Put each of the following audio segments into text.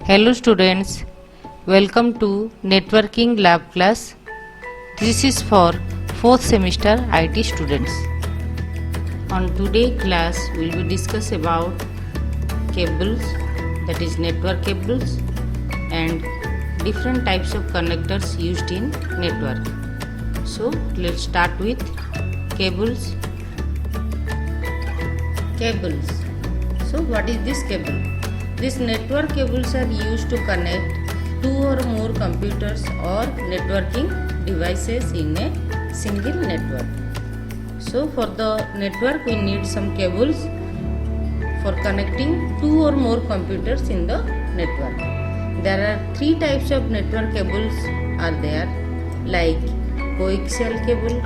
Hello students, welcome to Networking Lab class. This is for 4th semester IT students. On today's class, we will discuss about cables, that is network cables, and different types of connectors used in network. So let's start with cables. Cables. So what is this cable? These network cables are used to connect two or more computers or networking devices in a single network. So for the network we need some cables for connecting two or more computers in the network. There are three types of network cables are there, like coaxial cable,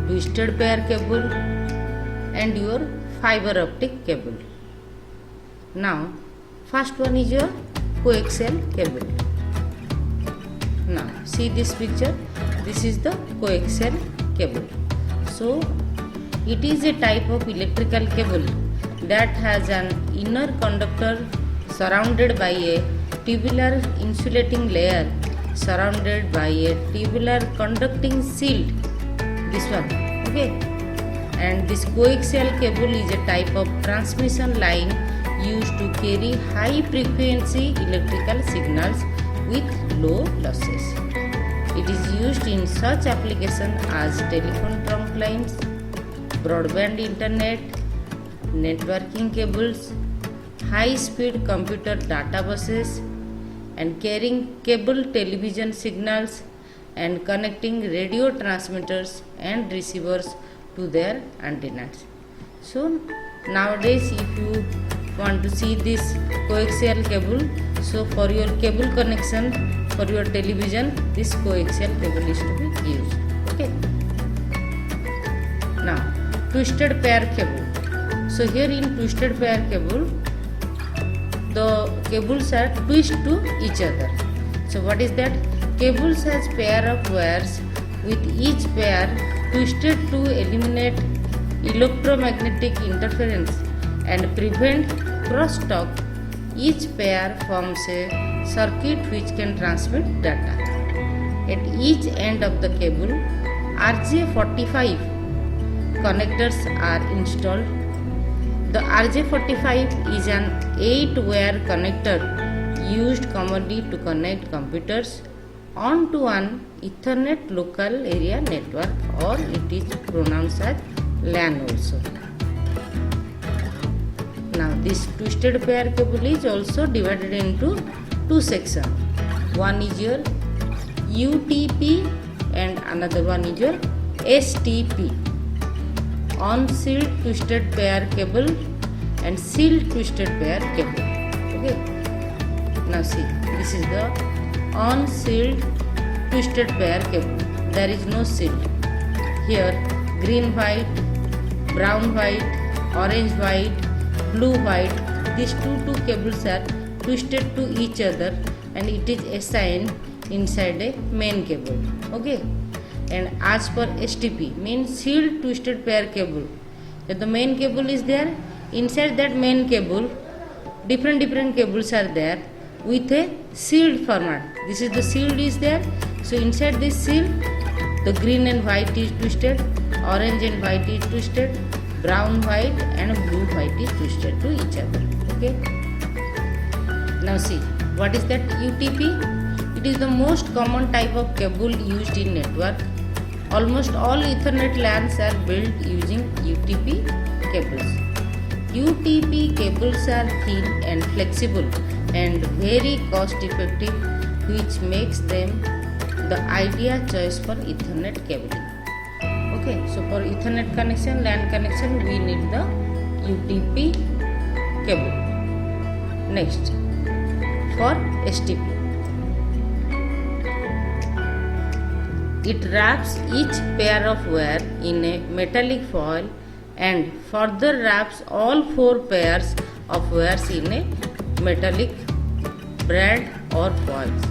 twisted pair cable, and your fiber optic cable. Now first one is your coaxial cable. Now see this picture, this is the coaxial cable. So it is a type of electrical cable that has an inner conductor surrounded by a tubular insulating layer surrounded by a tubular conducting shield. This one, okay. And this coaxial cable is a type of transmission line used to carry high frequency electrical signals with low losses. It is used in such applications as telephone trunk lines, broadband internet, networking cables, high speed computer data buses, and carrying cable television signals and connecting radio transmitters and receivers to their antennas. So nowadays if you want to see this coaxial cable, so for your cable connection for your television, this coaxial cable is to be used. Okay. Now twisted pair cable. So here in twisted pair cable, the cables are twisted to each other. So what is that? Cables has pair of wires with each pair twisted to eliminate electromagnetic interference and prevent crosstalk. Each pair forms a circuit which can transmit data. At each end of the cable, RJ45 connectors are installed. The RJ45 is an 8-wire connector used commonly to connect computers onto an Ethernet local area network, or it is pronounced as LAN also. Now this twisted pair cable is also divided into two sections. One is your UTP and another one is your STP. On-sealed twisted pair cable and sealed twisted pair cable. Okay. Now see, this is the on-sealed twisted pair cable. There is no seal. Here green white, brown white, orange white, blue white, these two cables are twisted to each other and it is assigned inside a main cable. Okay. And as per STP, means sealed twisted pair cable, that the main cable is there, inside that main cable different cables are there with a sealed format. This is the sealed is there. So inside this seal, the green and white is twisted, orange and white is twisted, brown white and blue white is twisted to each other. Okay. Now see, what is that UTP? It is the most common type of cable used in network. Almost all Ethernet LANs are built using UTP cables. UTP cables are thin and flexible and very cost effective, which makes them the ideal choice for Ethernet cabling. Okay, so for Ethernet connection, LAN connection, we need the UTP cable. Next, for STP, it wraps each pair of wire in a metallic foil and further wraps all four pairs of wires in a metallic brad or foils.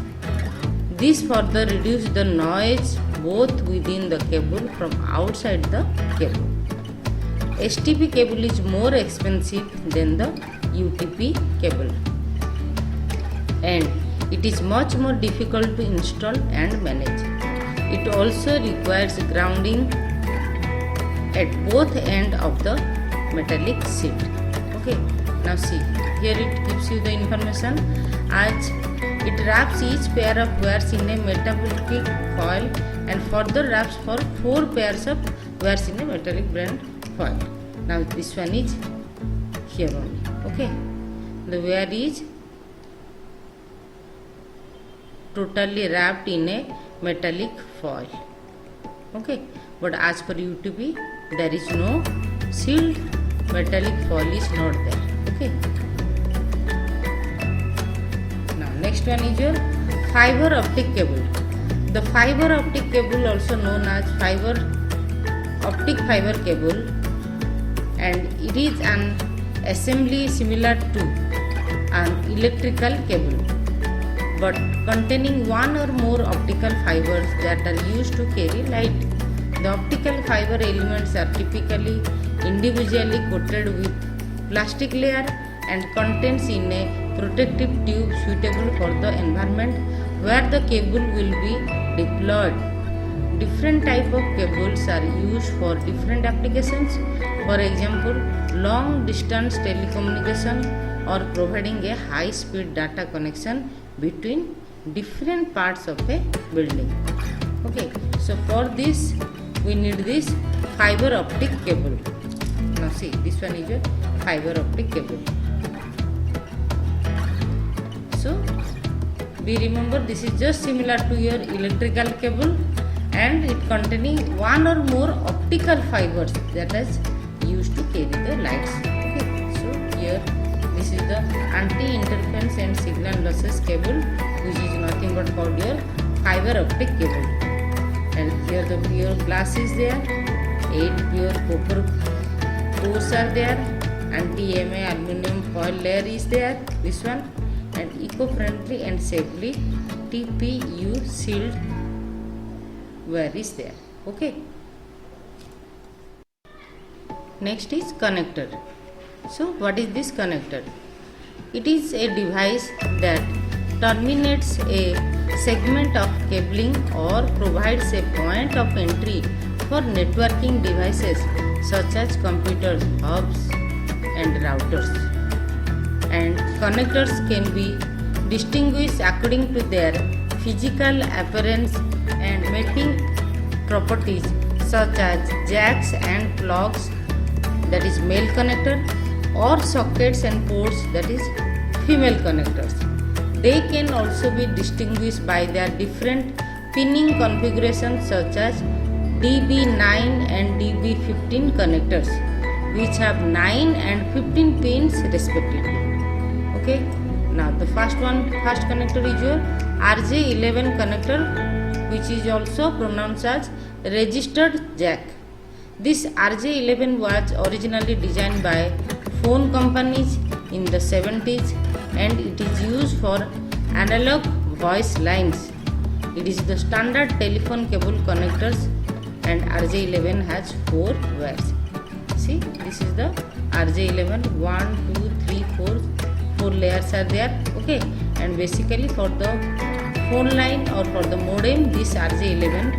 This further reduces the noise both within the cable from outside the cable. STP cable is more expensive than the UTP cable. and it is much more difficult to install and manage. It also requires grounding at both ends of the metallic sheet. Okay, now see, here it gives you the information as it wraps each pair of wires in a metallic foil and further wraps for 4 pairs of wires in a metallic band foil. Now this one is here only. Okay, the wire is totally wrapped in a metallic foil. Okay, but as per UTP there is no sealed metallic foil is not there. Okay, now next one is your fiber optic cable. The fiber optic cable, also known as optic fiber cable, and it is an assembly similar to an electrical cable but containing one or more optical fibers that are used to carry light. The optical fiber elements are typically individually coated with plastic layer and contains in a protective tube suitable for the environment where the cable will be deployed. Different type of cables are used for different applications. For example, long distance telecommunication or providing a high speed data connection between different parts of a building. Okay, so for this we need this fiber optic cable. Now see, this one is a fiber optic cable. So we remember this is just similar to your electrical cable and it containing one or more optical fibers that is used to carry the lights. Okay, so here this is the anti-interference and signal losses cable, which is nothing but called your fiber optic cable. And here the pure glass is there, 8 pure copper cores are there, anti-EMA aluminum foil layer is there, this one, and eco-friendly and safely TPU sealed wire is there. Okay. Next is connector. So what is this connector? It is a device that terminates a segment of cabling or provides a point of entry for networking devices such as computers, hubs and routers. And connectors can be distinguished according to their physical appearance and mating properties such as jacks and plugs, that is male connector, or sockets and ports, that is female connectors. They can also be distinguished by their different pinning configurations such as DB9 and DB15 connectors, which have 9 and 15 pins respectively. Okay, now the first connector is your RJ11 connector, which is also pronounced as registered jack. This RJ11 was originally designed by phone companies in the 70s and it is used for analog voice lines. It is the standard telephone cable connectors and RJ11 has 4 wires. See, this is the RJ11, 1, 2, 3, 4 layers are there. Okay, and basically for the phone line or for the modem, this RJ11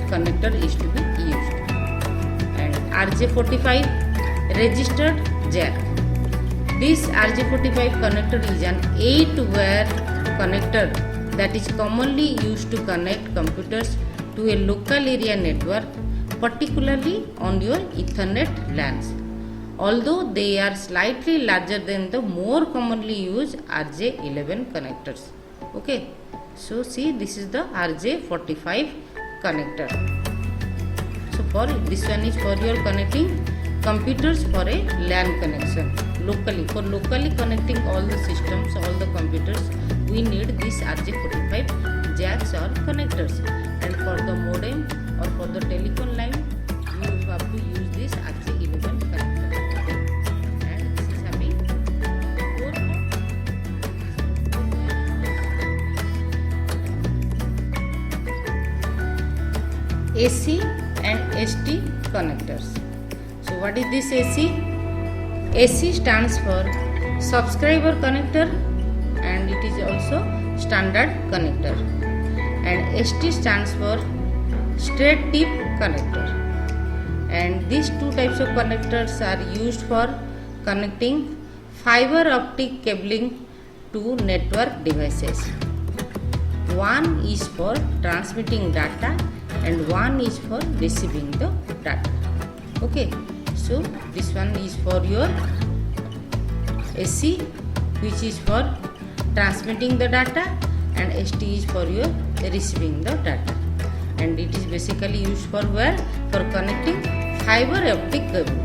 connector is to be used. And RJ45 registered jack. This RJ45 connector is an 8-wire connector that is commonly used to connect computers to a local area network, particularly on your Ethernet LANs. Although they are slightly larger than the more commonly used RJ11 connectors. Okay, so see, this is the RJ45 connector. So for this one is for your connecting computers for a LAN connection locally. For locally connecting all the systems, all the computers, we need this RJ45 jacks or connectors. And for the modem or for the telephone line, you have to use this RJ11 connector. And this is having 4 ports. AC and ST connectors. So what is this AC? AC stands for subscriber connector and it it is also standard connector. And ST stands for straight tip connector. And these two types of connectors are used for connecting fiber optic cabling to network devices. One is for transmitting data and one is for receiving the data. Okay, so this one is for your AC, which is for transmitting the data, and ST is for your receiving the data. And it is basically used for where? For connecting fiber optic cable.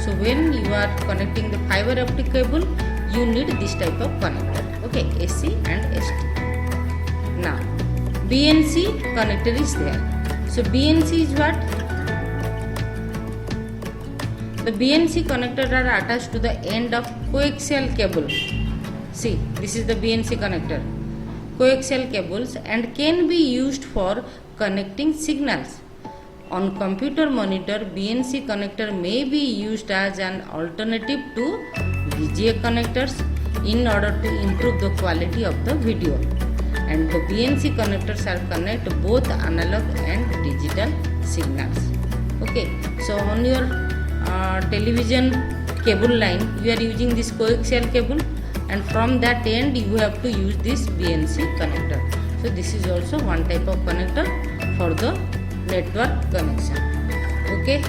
So when you are connecting the fiber optic cable, you need this type of connector. Okay, AC and ST. Now BNC connector is there. So BNC is what? The BNC connector are attached to the end of coaxial cable. See, this is the BNC connector. Coaxial cables, and can be used for connecting signals. On computer monitor, BNC connector may be used as an alternative to VGA connectors in order to improve the quality of the video. And the BNC connectors are connect both analog and digital signals. Okay, so on your television cable line, you are using this coaxial cable, and from that end you have to use this BNC connector. So this is also one type of connector for the network connection. Okay.